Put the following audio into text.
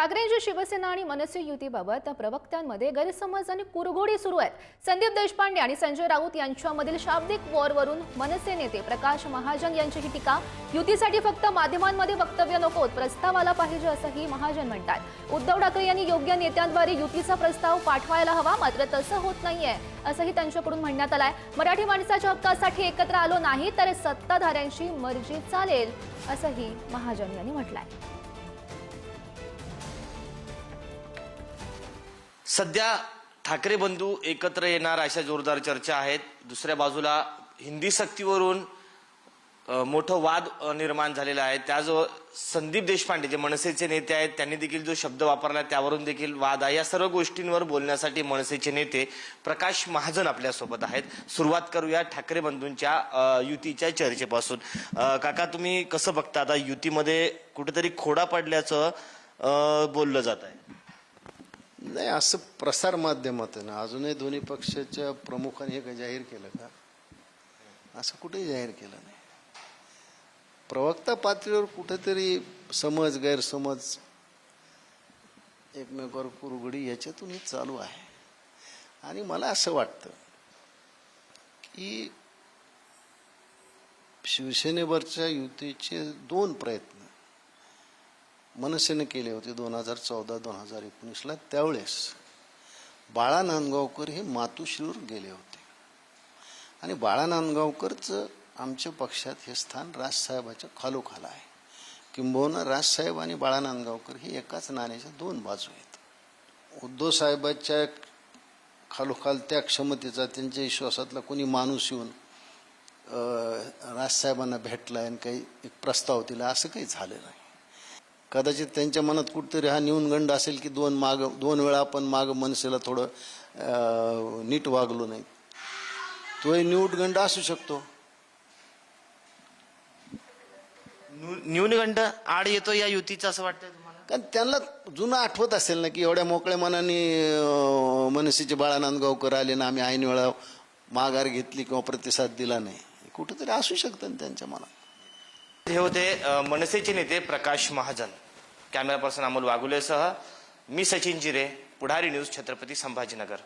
ठाकरेंची शिवसेना आणि मनसे युतीबाबत प्रवक्त्यांमध्ये गैरसमज आणि कुरघोडी सुरू आहेत। संदीप देशपांडे आणि संजय राऊत यांच्यामधील शाब्दिक वॉरवरून मनसे नेते प्रकाश महाजन यांची ही टीका। युतीसाठी फक्त माध्यमांमध्ये वक्तव्य नकोत, प्रस्ताव आला पाहिजे असंही महाजन म्हणतात। उद्धव ठाकरे यांनी योग्य नेत्यांद्वारे युतीचा प्रस्ताव पाठवायला हवा, मात्र तसं होत नाहीये असंही त्यांच्याकडून म्हणण्यात आलंय। मराठी माणसाच्या हक्कासाठी एकत्र आलो नाही तर सत्ताधाऱ्यांची मर्जी चालेल असंही महाजन यांनी म्हटलंय। सध्या ठाकरे बंधू एकत्र येणार अशा जोरदार चर्चा आहेत। दुसऱ्या बाजूला हिंदी सक्तीवरून मोठा वाद निर्माण झालेला आहे। त्याजवळ संदीप देशपांडे जे मनसेचे नेते आहेत त्यांनी देखील जो शब्द वापरला त्यावरून देखील वाद आहे। या सर्व गोष्टींवर बोलण्यासाठी मनसेचे नेते प्रकाश महाजन आपल्या सोबत आहेत। सुरुवात करूया ठाकरे बंधूंच्या युतीच्या चर्चेपासून। काका, तुम्ही कसं बघता? आता युतीमध्ये कुठेतरी खोडा पडल्याचं बोललं जात आहे। नाही, असं प्रसार माध्यमातून अजूनही दोन्ही पक्षाच्या प्रमुखांनी हे जाहीर केलं का? असं कुठेही जाहीर केलं नाही। प्रवक्ता पातळीवर कुठेतरी समज गैरसमज एकमेकावर कुरघोडी याच्यातून हे चालू आहे। आणि मला असं वाटतं की शिवसेनेवरच्या युतीचे दोन प्रयत्न मनसेने केले होते 2014-2019ला। त्यावेळेस बाळा नांदगावकर हे मातोश्रीवर गेले होते आणि बाळा नांदगावकरचं आमच्या पक्षात हे स्थान राजसाहेबाच्या खालोखाल आहे। किंबहुना राजसाहेब आणि बाळा नांदगावकर हे एकाच नाण्याच्या दोन बाजू आहेत। उद्धव साहेबांच्या खालोखाल त्या क्षमतेचा त्यांच्या विश्वासातला कोणी माणूस येऊन राजसाहेबांना भेटला आणि काही एक प्रस्ताव दिला असं काही झालं नाही। कदाचित त्यांच्या मनात कुठेतरी हा न्यूनगंड असेल की दोन वेळा आपण माग मनसेला थोडं नीट वागलो नाही, तोही न्यूनगंड असू शकतो। न्यूनगंड आड येतो या युतीचं असं वाटतंय तुम्हाला? कारण त्यांना जुनं आठवत असेल ना की एवढ्या मोकळ्या मनाने मनसेचे बाळा नांदगावकर आले ना, आम्ही ऐन वेळा माघार घेतली किंवा प्रतिसाद दिला नाही, कुठेतरी असू शकतं ना त्यांच्या मनात। हे होते मनसेचे नेते प्रकाश महाजन। कॅमेरा पर्सन अमोल वाघुलेसह मी सचिन जिरे, पुढारी न्यूज, छत्रपती संभाजीनगर।